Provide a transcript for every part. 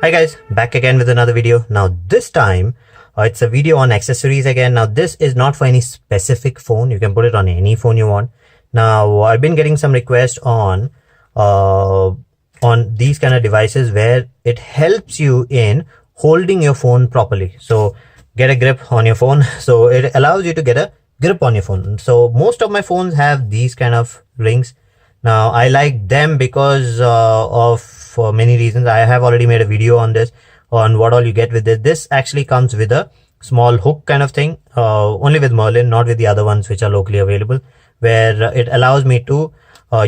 Hi guys, back again with another video. Now this time it's a video on accessories again. Now this is not for any specific phone. You can put it on any phone you want. Now I've been getting some requests on these kind of devices where it helps you in holding your phone properly. So get a grip on your phone. So it allows you to get a grip on your phone. So most of my phones have these kind of rings. Now I like them because for many reasons. I have already made a video on this, on what all you get with this. This actually comes with a small hook kind of thing, only with Merlin, not with the other ones which are locally available, where it allows me to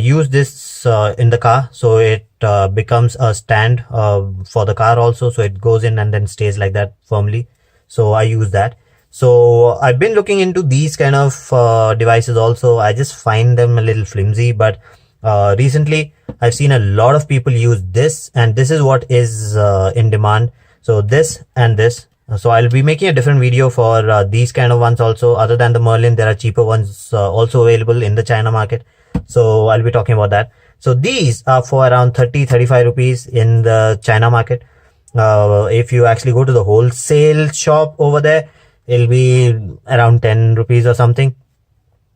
use this in the car. So it becomes a stand for the car also. So it goes in and then stays like that firmly. So I use that. So I've been looking into these kind of devices also. I just find them a little flimsy, but recently I've seen a lot of people use this, and this is what is in demand. So this and this. So I'll be making a different video for these kind of ones also. Other than the Merlin, there are cheaper ones also available in the China market. So I'll be talking about that. So these are for around 30-35 rupees in the China market. If you actually go to the wholesale shop over there, it'll be around 10 rupees or something.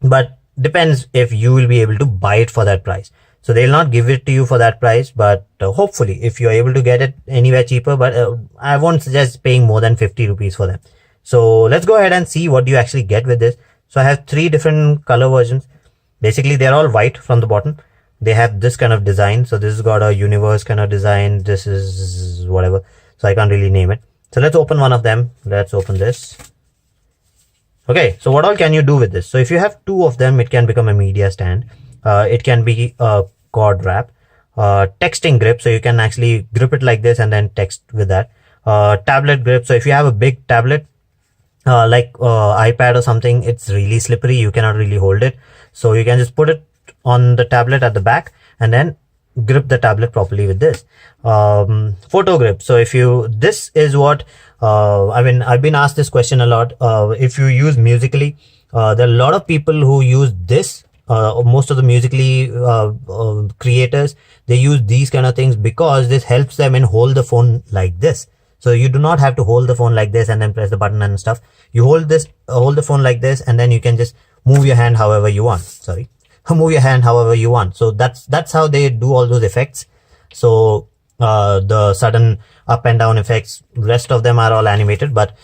But depends if you will be able to buy it for that price. So they'll not give it to you for that price, but hopefully if you're able to get it anywhere cheaper, but I won't suggest paying more than 50 rupees for them. So let's go ahead and see what you actually get with this. So I have 3 different color versions. Basically they're all white from the bottom. They have this kind of design. So this has got a universe kind of design. This is whatever. So I can't really name it. So let's open one of them. Let's open this. Okay, so what all can you do with this? So if you have 2 of them, it can become a media stand. It can be a cord wrap, texting grip. So you can actually grip it like this and then text with that. Tablet grip. So if you have a big tablet, like iPad or something, it's really slippery. You cannot really hold it. So you can just put it on the tablet at the back and then grip the tablet properly with this. Photo grip. So if you, this is what, I've been asked this question a lot. If you use Musical.ly, there are a lot of people who use this. Most of the Musical.ly creators, they use these kind of things because this helps them in hold the phone like this. So you do not have to hold the phone like this and then press the button and stuff. You hold this, hold the phone like this, and then you can just move your hand however you want. Sorry, move your hand however you want. So that's how they do all those effects. So the sudden up and down effects, rest of them are all animated, but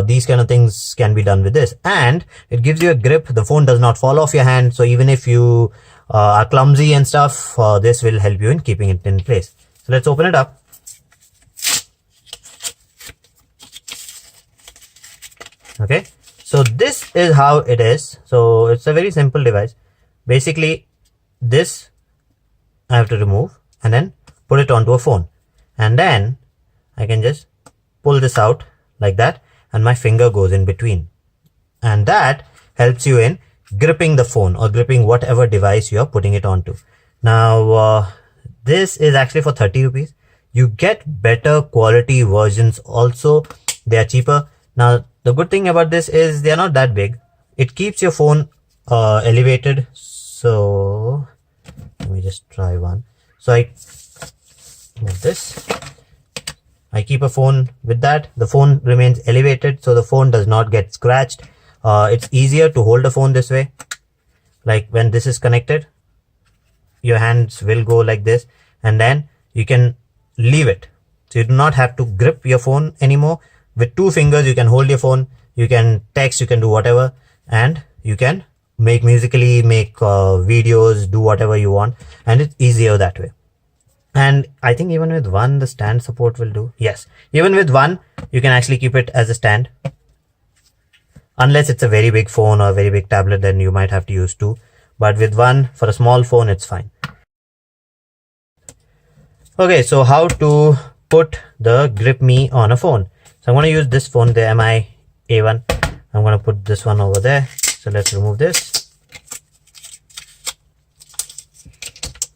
these kind of things can be done with this, and it gives you a grip. The phone does not fall off your hand. So even if you are clumsy and stuff, this will help you in keeping it in place. So let's open it up. Okay, so this is how it is. So it's a very simple device. Basically this I have to remove and then put it onto a phone, and then I can just pull this out like that, and my finger goes in between, and that helps you in gripping the phone or gripping whatever device you are putting it onto. Now this is actually for 30 rupees. You get better quality versions also. They are cheaper. Now the good thing about this is they are not that big. It keeps your phone elevated. So let me just try one. So I move this. I keep a phone with that. The phone remains elevated, so the phone does not get scratched. It's easier to hold a phone this way. Like when this is connected, your hands will go like this, and then you can leave it. So you do not have to grip your phone anymore. With 2 fingers, you can hold your phone, you can text, you can do whatever, and you can make Musical.ly, make videos, do whatever you want, and it's easier that way. And I think even with one, the stand support will do. Yes, even with one, you can actually keep it as a stand. Unless it's a very big phone or a very big tablet, then you might have to use 2. But with one, for a small phone, it's fine. Okay, so how to put the Grip Me on a phone. So I'm going to use this phone, the MI A1. I'm going to put this one over there. So let's remove this.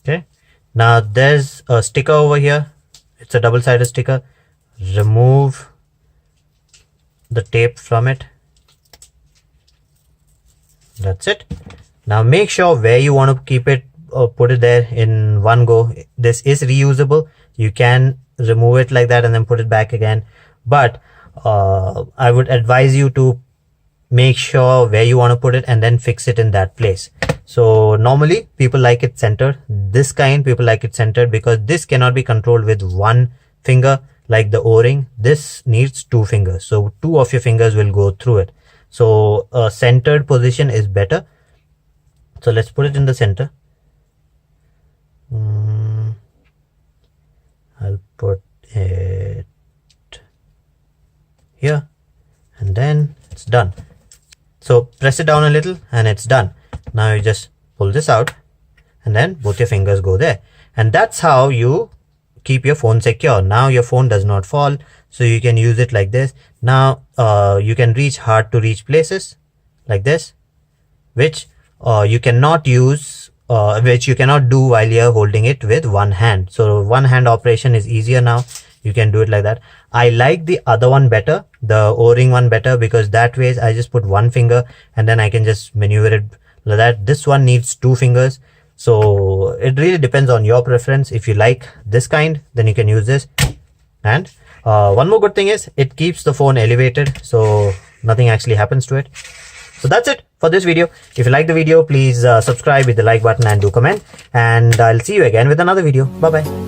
Okay. Now there's a sticker over here. It's a double-sided sticker. Remove the tape from it. That's it. Now make sure where you want to keep it, put it there in one go. This is reusable. You can remove it like that and then put it back again. But I would advise you to make sure where you want to put it and then fix it in that place. So normally people like it centered. This kind, people like it centered because this cannot be controlled with one finger like the O-ring. This needs 2 fingers. So 2 of your fingers will go through it. So a centered position is better. So let's put it in the center. I'll put it here and then it's done. So press it down a little and it's done. Now you just pull this out and then both your fingers go there. And that's how you keep your phone secure. Now your phone does not fall. So you can use it like this. Now you can reach hard to reach places like this, which you cannot use, which you cannot do while you're holding it with one hand. So one hand operation is easier now. You can do it like that. I like the other one better, the O-ring one better, because that way I just put one finger and then I can just maneuver it like that. This one needs 2 fingers. So it really depends on your preference. If you like this kind, then you can use this. And one more good thing is it keeps the phone elevated, so nothing actually happens to it. So that's it for this video. If you like the video, please subscribe with the like button and do comment. And I'll see you again with another video. Bye bye.